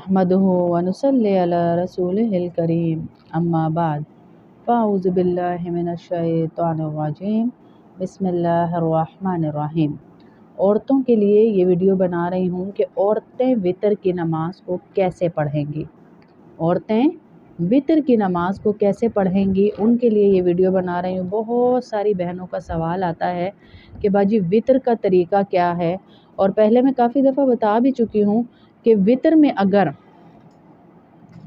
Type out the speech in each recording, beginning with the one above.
नहमदुहु व नुसल्ली अला रसूलिहिल करीम अम्मा बाद फ़अऊज़ु बिल्लाहि मिनश शैतानिर रजीम बिस्मिल्लाहिर्रहमानिर्रहीम। औरतों के लिए ये वीडियो बना रही हूँ कि औरतें वितर की नमाज़ को कैसे पढ़ेंगी। औरतें वितर की नमाज़ को कैसे पढ़ेंगी, उनके लिए ये वीडियो बना रही हूँ। बहुत सारी बहनों का सवाल आता है कि बाजी वितर का तरीका क्या है, और पहले मैं काफ़ी दफ़ा बता भी चुकी हूँ कि वितर में अगर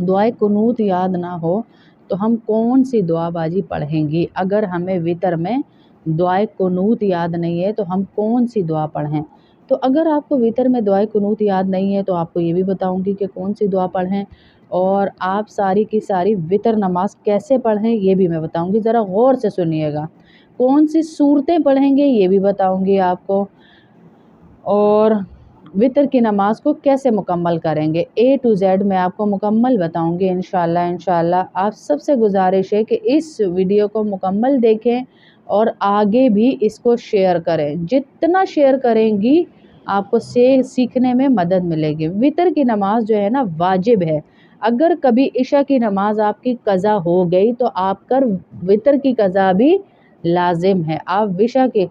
दुआए कुनूत याद ना हो तो हम कौन सी दुआ बाजी पढ़ेंगी। अगर हमें वितर में दुआए कुनूत याद नहीं है तो हम कौन सी दुआ पढ़ें। तो अगर आपको वितर में दुआए कुनूत याद नहीं है तो आपको ये भी बताऊंगी कि कौन सी दुआ पढ़ें, और आप सारी की सारी वितर नमाज कैसे पढ़ें ये भी मैं बताऊंगी। ज़रा गौर से सुनिएगा। कौन सी सूरतें पढ़ेंगे ये भी बताऊंगी आपको, और वितर की नमाज को कैसे मुकम्मल करेंगे A to Z मैं आपको मुकम्मल बताऊंगी इंशाल्लाह। आप सबसे गुजारिश है कि इस वीडियो को मुकम्मल देखें और आगे भी इसको शेयर करें। जितना शेयर करेंगी आपको सीखने में मदद मिलेगी। वितर की नमाज जो है ना वाजिब है। अगर कभी इशा की नमाज आपकी कज़ा हो गई तो आपका वितर की कज़ा भी लाजिम है। आप इशा के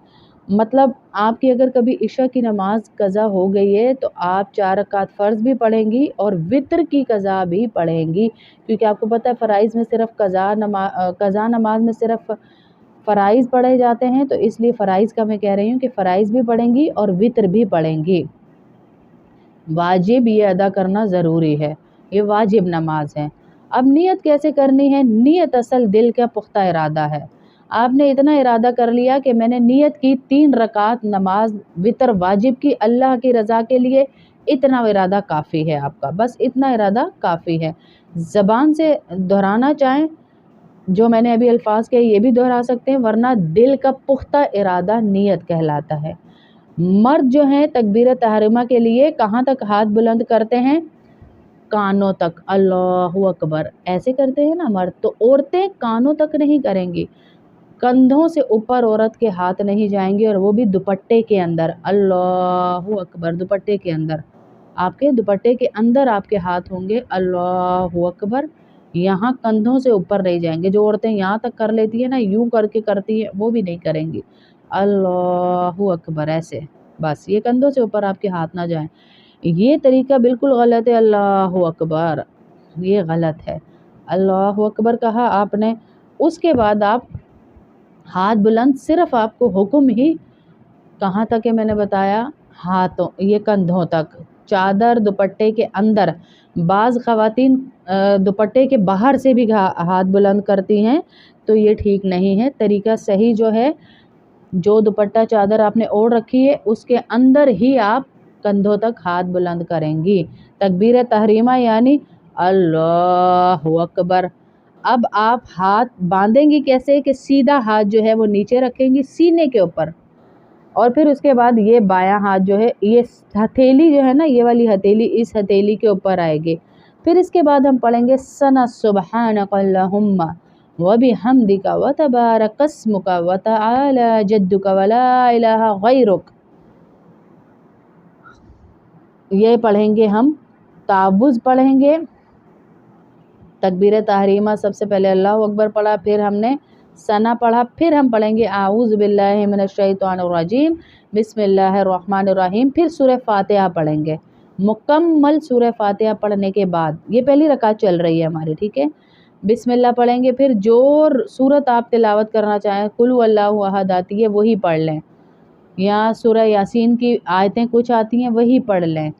मतलब आपकी अगर कभी इशा की नमाज कज़ा हो गई है तो आप 4 रकात फ़र्ज़ भी पढ़ेंगी और वितर की कज़ा भी पढ़ेंगी, क्योंकि आपको पता है फ़राइज़ में सिर्फ कज़ा नमाज में सिर्फ फ़राइज़ पढ़े जाते हैं, तो इसलिए फ़राइज़ का मैं कह रही हूँ कि फ़राइज़ भी पढ़ेंगी और वितर भी पढ़ेंगी। वाजिब ये अदा करना ज़रूरी है, ये वाजिब नमाज है। अब नियत कैसे करनी है। नियत असल दिल का पुख्ता इरादा है। आपने इतना इरादा कर लिया कि मैंने नियत की 3 रकात नमाज वितर वाजिब की अल्लाह की रज़ा के लिए, इतना इरादा काफ़ी है आपका, बस इतना इरादा काफ़ी है। ज़बान से दोहराना चाहें जो मैंने अभी अल्फाज कहे ये भी दोहरा सकते हैं, वरना दिल का पुख्ता इरादा नियत कहलाता है। मर्द जो हैं तकबीर तहरीमा के लिए कहाँ तक हाथ बुलंद करते हैं, कानों तक। अल्लाहु अकबर ऐसे करते हैं ना मर्द, तो औरतें कानों तक नहीं करेंगी। कंधों से ऊपर औरत के हाथ नहीं जाएंगे, और वो भी दुपट्टे के अंदर। अल्लाहु अकबर, दुपट्टे के अंदर, आपके दुपट्टे के अंदर आपके हाथ होंगे। अल्लाहु अकबर, यहाँ कंधों से ऊपर नहीं जाएंगे। जो औरतें यहाँ तक कर लेती है ना, यूं करके करती है, वो भी नहीं करेंगी। अल्लाहु अकबर ऐसे, बस ये कंधों से ऊपर आपके हाथ ना जाएं। ये तरीका बिल्कुल गलत है। अल्लाहु अकबर ये गलत है। अल्लाहु अकबर कहा आपने, उसके बाद आप हाथ बुलंद, सिर्फ आपको हुक्म ही कहाँ तक है मैंने बताया, हाथों, ये कंधों तक। चादर दुपट्टे के अंदर, बाज़ ख़वातीन दुपट्टे के बाहर से भी हाथ बुलंद करती हैं, तो ये ठीक नहीं है। तरीका सही जो है, जो दुपट्टा चादर आपने ओढ़ रखी है उसके अंदर ही आप कंधों तक हाथ बुलंद करेंगी। तकबीर तहरीमा यानी अल्लाहु अकबर। अब आप हाथ बांधेंगी कैसे कि सीधा हाथ जो है वो नीचे रखेंगी सीने के ऊपर, और फिर उसके बाद ये बायां हाथ जो है, ये हथेली जो है ना, ये वाली हथेली इस हथेली के ऊपर आएगी। फिर इसके बाद हम पढ़ेंगे सना सुब्हानकल्लाहुम्मा व बिहम्दिका व तबारक अस्मुका व तआला जद्दुका व ला इलाहा गैरुक। ये पढ़ेंगे हम। तावुज़ पढ़ेंगे, तकबीर तहरीमा सबसे पहले अल्लाहु अकबर पढ़ा, फिर हमने सना पढ़ा, फिर हम पढ़ेंगे आऊज़ु बिल्लाहि मिनश शैतानिर रजीम बिस्मिल्लाहिर्रहमानिर्रहीम, फिर सूरह फातिहा पढ़ेंगे। मुकम्मल सूरह फातिहा पढ़ने के बाद, ये पहली रकात चल रही है हमारी, ठीक है। बिस्मिल्लाह पढ़ेंगे, फिर जो सूरत आप तिलावत करना चाहें, कुल हुवल्लाहु अहद आती है वही पढ़ लें, या सूरह यासीन की आयतें कुछ आती हैं वही पढ़ लें,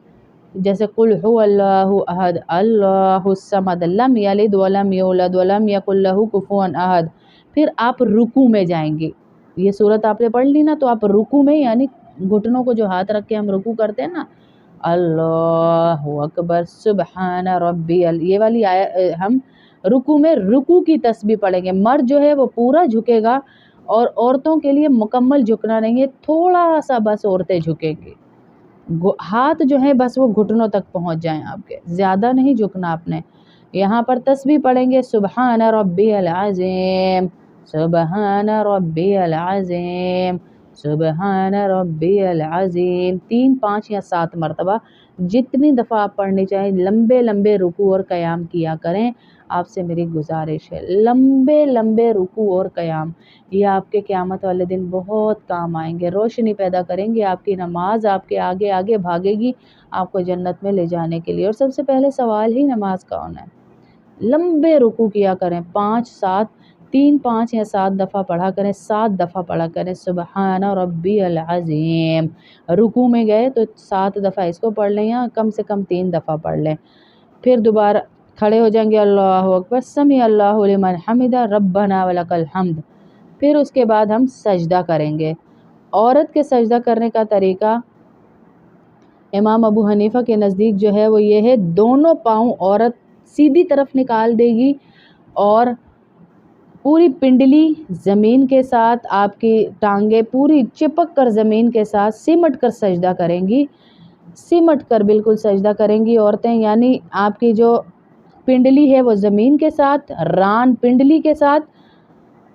जैसे कुल हुवल्लाहु अहद अल्लाहुस समद लम यलिद वलम यूलद वलम यकुल लहू कुफुवन अहद। फिर आप रुकू में जाएंगे। ये सूरत आपने पढ़ ली ना, तो आप रुकू में, यानी घुटनों को जो हाथ रख के हम रुकू करते हैं ना, अल्लाहु अकबर सुबहान रब्बियल, ये वाली हम रुकू में रुकू की तस्बीह पढ़ेंगे। मर्द जो है वो पूरा झुकेगा, और औरतों के लिए मुकम्मल झुकना नहीं है, थोड़ा सा बस औरतें झुकेंगी। हाथ जो है बस वो घुटनों तक पहुंच जाएं आपके, ज़्यादा नहीं झुकना आपने। यहाँ पर तस्बीह पढ़ेंगे सुबहान रब्बियल अज़ीम, सुबहान रब्बियल अज़ीम, सुबहान रब्बियल अज़ीम, 3, 5 या 7 मरतबा जितनी दफ़ा आप पढ़नी चाहें लंबे लंबे रुकू और क़याम किया करें। आपसे मेरी गुजारिश है, लंबे लंबे रुकू और क़याम, ये आपके क़यामत वाले दिन बहुत काम आएंगे, रोशनी पैदा करेंगे। आपकी नमाज आपके आगे आगे भागेगी आपको जन्नत में ले जाने के लिए। और सबसे पहले सवाल ही नमाज का होना है। लंबे रुकू किया करें, 5 7 3 5 या 7 दफ़ा पढ़ा करें, 7 दफ़ा पढ़ा करें सुबहान रब्बियल अज़ीम। रुकू में गए तो 7 दफ़ा इसको पढ़ लें या कम से कम 3 दफ़ा पढ़ लें। फिर दोबारा खड़े हो जाएंगे, अल्लाहु अकबर, समी अल्लाहु लिमन हमिदा, रब्बना वलकल हम्द। फिर उसके बाद हम सजदा करेंगे। औरत के सजदा करने का तरीका इमाम अबू हनीफ़ा के नज़दीक जो है वो ये है, दोनों पाँव औरत सीधी तरफ निकाल देगी और पूरी पिंडली ज़मीन के साथ, आपकी टांगे पूरी चिपक कर ज़मीन के साथ सिमट कर सजदा करेंगी, सिमट कर बिल्कुल सजदा करेंगी औरतें। यानी आपकी जो पिंडली है वो ज़मीन के साथ, रान पिंडली के साथ,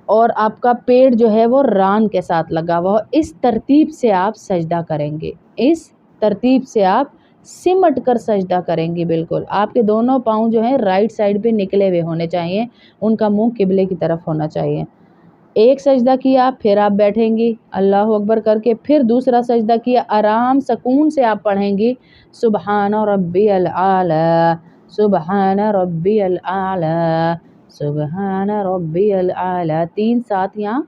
और आपका पेट जो है वो रान के साथ लगा हुआ हो। इस तरतीब से आप सजदा करेंगे, इस तरतीब से आप सिमट कर सजदा करेंगी। बिल्कुल आपके दोनों पाँव जो हैं राइट साइड पे निकले हुए होने चाहिए, उनका मुंह किबले की तरफ होना चाहिए। एक सजदा किया, फिर आप बैठेंगी अल्लाहु अकबर करके, फिर दूसरा सजदा किया, आराम सुकून से आप पढ़ेंगी सुबहान रब्बियल आला, सुबहान रब्बियल आला, सुबहान रब्बियल आला, 3 7 या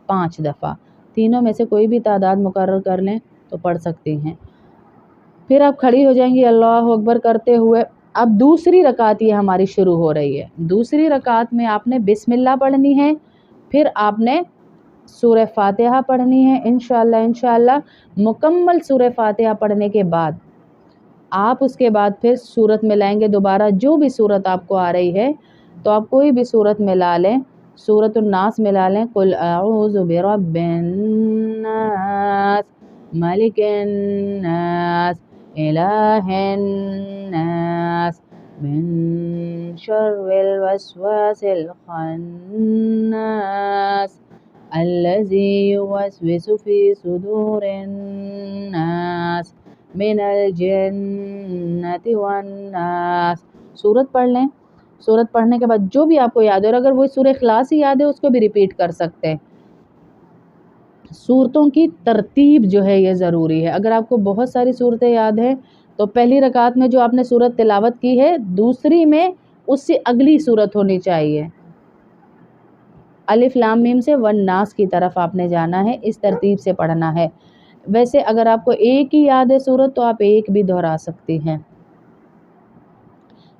5 दफ़ा, तीनों में से कोई भी तादाद मुकर्रर कर लें तो पढ़ सकती हैं। फिर आप खड़ी हो जाएंगी अल्लाहु अकबर करते हुए। अब दूसरी रकात ये हमारी शुरू हो रही है। दूसरी रकात में आपने बिस्मिल्लाह पढ़नी है, फिर आपने सूरह फातिहा पढ़नी है। इंशाअल्लाह मुकम्मल सूरह फातिहा पढ़ने के बाद आप उसके बाद फिर सूरत मिलाएंगे दोबारा, जो भी सूरत आपको आ रही है तो आप कोई भी सूरत मिला लें, सूरतुन नास मिला लें, कुल अऊज़ु बिरब्बिन नास, मलिकिन नास, इलाहिन नास, मिन शर्रिल वस्वासिल खन्नास, अल्लज़ी युवस्विसु फ़ी सुदूरिन नास, मिनल जिन्नति वन नास। सूरत पढ़ लें। सूरत पढ़ने के बाद जो भी आपको याद है, और अगर वो सूरह इखलास ही याद है उसको भी रिपीट कर सकते हैं। सूरतों की तरतीब जो है ये ज़रूरी है। अगर आपको बहुत सारी सूरतें याद हैं तो पहली रकात में जो आपने सूरत तिलावत की है, दूसरी में उससे अगली सूरत होनी चाहिए। अलिफ लाम मीम से वन नास की तरफ आपने जाना है, इस तरतीब से पढ़ना है। वैसे अगर आपको एक ही याद है सूरत तो आप एक भी दोहरा सकती हैं।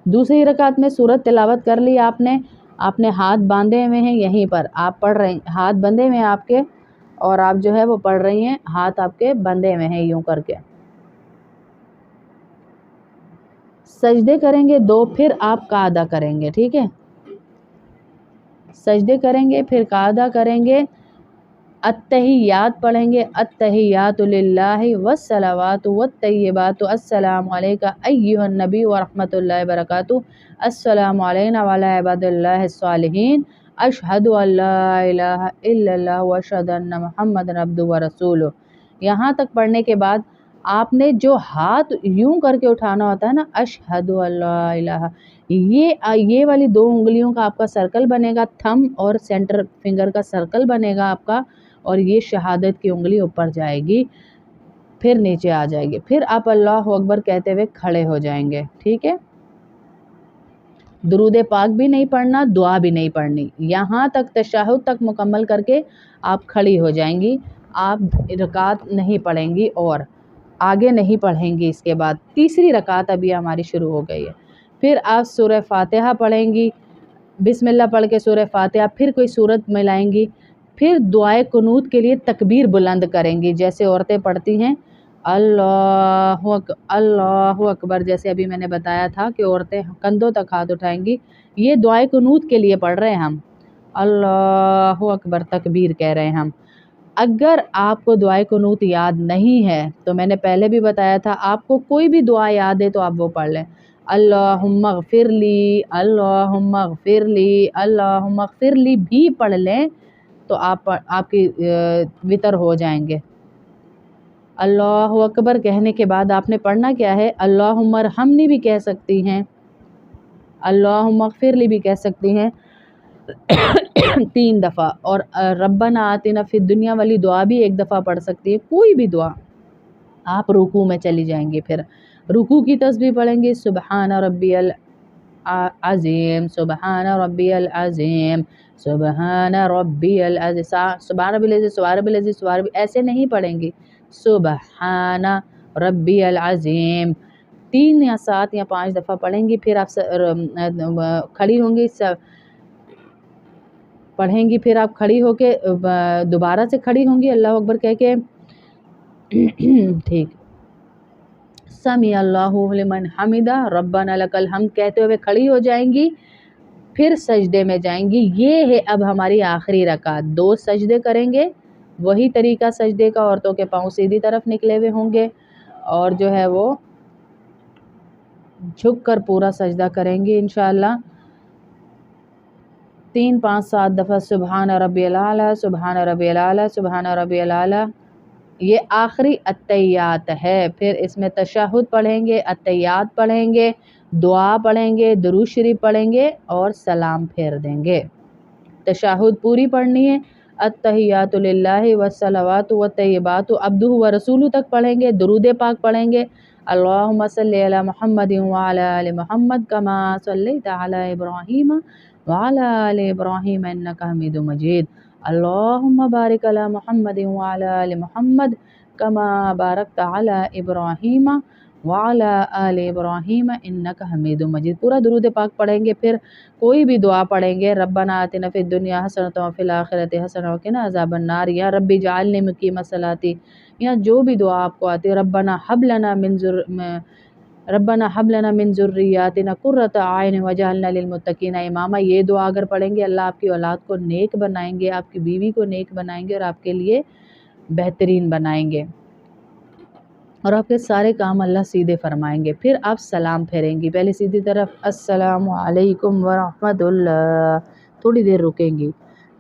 दूसरी रकात में सूरत तिलावत कर ली आपने हाथ बांधे हुए हैं, यहीं पर आप पढ़ रहे हैं, हाथ बंधे हुए हैं आपके, और आप जो है वो पढ़ रही हैं, हाथ आपके बंधे हुए हैं यूं करके। सजदे करेंगे 2, फिर आप कादा करेंगे, ठीक है। सजदे करेंगे फिर कादा करेंगे, अत्तहियात पढ़ेंगे, अत्तहियातु लिल्लाहि वस्सलावातु वत्तय्यिबातु, अस्सलामु अलैका अय्युहन नबी व रहमतुल्लाहि व बरकातुहू, अस्सलामु अलैना व अला इबादिल्लाहिस सालिहीन, अशहदु अल्ला इलाहा इल्लल्लाह व अशहदु अन्ना मुहम्मदन अब्दुहु व रसूलुहू। यहाँ तक पढ़ने के बाद आपने जो हाथ यूं करके उठाना होता है ना, अशहदु अल्ला इलाहा, ये वाली 2 उंगलियों का आपका सर्कल बनेगा, थंब और सेंटर फिंगर का सर्कल बनेगा आपका, और ये शहादत की उंगली ऊपर जाएगी, फिर नीचे आ जाएगी। फिर आप अल्लाहु अकबर कहते हुए खड़े हो जाएंगे, ठीक है। दुरूद पाक भी नहीं पढ़ना, दुआ भी नहीं पढ़नी, यहाँ तक तशहुद तक मुकम्मल करके आप खड़ी हो जाएंगी। आप रकात नहीं पढ़ेंगी और आगे नहीं पढ़ेंगी। इसके बाद तीसरी रकात अभी हमारी शुरू हो गई है। फिर आप सूरह फातिहा पढ़ेंगी, बिस्मिल्लाह पढ़ के सूरह फातिहा, फिर कोई सूरत मिलाएंगी, फिर दुआए कुनूत के लिए तकबीर बुलंद करेंगी, जैसे औरतें पढ़ती हैं अल्लाहु अकबर, जैसे अभी मैंने बताया था कि औरतें कंधों तक हाथ उठाएंगी। ये दुआए कुनूत के लिए पढ़ रहे हैं हम, अल्लाहु अकबर तकबीर कह रहे हैं हम। अगर आपको दुआए कुनूत याद नहीं है तो मैंने पहले भी बताया था, आपको कोई भी दुआ याद है तो आप वो पढ़ लें, अल्लाहुम्मा ग़फ़िरली, अल्लाहुम्मा ग़फ़िरली, अल्लाहुम्मा ग़फ़िरली भी पढ़ लें तो आपकी वितर हो जाएंगे। اللہ اکبر کہنے کے بعد آپ نے پڑھنا کیا ہے؟ اللہم ارحمنی بھی کہہ سکتی ہیں، اللہم اغفر لی بھی کہہ سکتی ہیں 3 دفعہ، اور ربنا آتنا فی الدنیا والی دعا بھی 1 دفعہ پڑھ سکتی ہے، کوئی بھی دعا۔ آپ رکوع میں چلی جائیں گے، پھر رکوع کی تسبیح پڑھیں گے سبحان ربی العظیم، سبحان ربی العظیم، سبحان ربی العظیم، سبحان ربی العظیم، سبحان ربی العظیم، سبحان ربی، ایسے نہیں پڑھیں گے، سبحان ربی العظیم 3 یا 7 یا 5 دفعہ پڑھیں گی، پھر آپ کھڑی ہوں گی، پڑھیں گی، پھر آپ کھڑی ہو کے دوبارہ سے کھڑی ہوں گی اللہ اکبر کہہ کے، ٹھیک، سمیع اللہ لمن حمدہ ربنا لک الحمد کہتے ہوئے کھڑی ہو جائیں گی، پھر سجدے میں جائیں گی۔ یہ ہے اب ہماری آخری رکعت، 2 سجدے کریں گے، وہی طریقہ سجدے کا، عورتوں کے پاؤں سیدھی طرف نکلے ہوئے ہوں گے، اور جو ہے وہ جھک کر پورا سجدہ کریں گے انشاءاللہ 3 5 7 دفعہ سبحان ربی الاعلیٰ، سبحان ربی الاعلیٰ، سبحان ربی الاعلیٰ۔ یہ آخری التحیات ہے، پھر اس میں تشہد پڑھیں گے، التحیات پڑھیں گے، دعا پڑھیں گے، درود شریف پڑھیں گے اور سلام پھیر دیں گے۔ تشہد پوری پڑھنی ہے، التحیات للہ والصلوات والطیبات عبدہ ورسولہ تک پڑھیں گے، درود پاک پڑھیں گے، اللہم صلی علی محمد وعلی آل محمد کما صلیت علی ابراہیم وعلی آل ابراہیم انک حمید مجید، اللہم بارک علی محمد وعلی آل محمد کما بارکت علی ابراہیم وعلی آل ابراہیم انک حمید مجید۔ پورا درود پاک پڑھیں گے، پھر کوئی بھی دعا پڑھیں گے، ربنا آتنا فی الدنیا حسنۃ وفی الآخرۃ حسنۃ وقنا عذاب النار، یا ربی جعلنی مقیم الصلاۃ، یا جو بھی دعا آپ کو آتی ہے، ربنا حب لنا من ذریاتنا قرۃ اعین واجعلنا للمتقین اماما، یہ دعا اگر پڑھیں گے اللہ آپ کی اولاد کو نیک بنائیں گے، آپ کی بیوی کو نیک بنائیں گے اور آپ کے لیے بہترین بنائیں گے، اور آپ کے سارے کام اللہ سیدھے فرمائیں گے۔ پھر آپ سلام پھیریں گی، پہلے سیدھی طرف السلام علیکم ورحمۃ اللہ، تھوڑی دیر رکیں گی،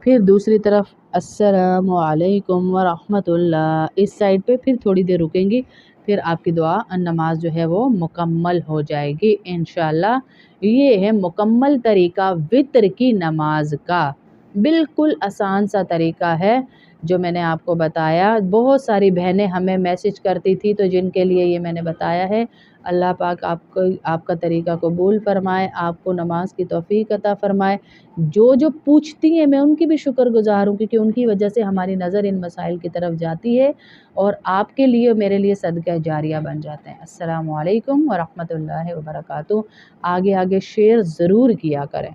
پھر دوسری طرف السلام علیکم ورحمۃ اللہ، اس سائڈ پہ پھر تھوڑی دیر رکیں گی، پھر آپ کی دعا نماز جو ہے وہ مکمل ہو جائے گی انشاءاللہ۔ یہ ہے مکمل طریقہ وتر کی نماز کا، بالکل آسان سا طریقہ ہے جو میں نے آپ کو بتایا۔ بہت ساری بہنیں ہمیں میسج کرتی تھی، تو جن کے لیے یہ میں نے بتایا ہے، اللہ پاک آپ کا طریقہ قبول فرمائے، آپ کو نماز کی توفیق عطا فرمائے۔ جو پوچھتی ہیں میں ان کی بھی شکر گزار ہوں، کیونکہ ان کی وجہ سے ہماری نظر ان مسائل کی طرف جاتی ہے اور آپ کے لیے میرے لیے صدقہ جاریہ بن جاتے ہیں۔ السلام علیکم ورحمۃ اللہ وبرکاتہ۔ آگے شیئر ضرور کیا کریں۔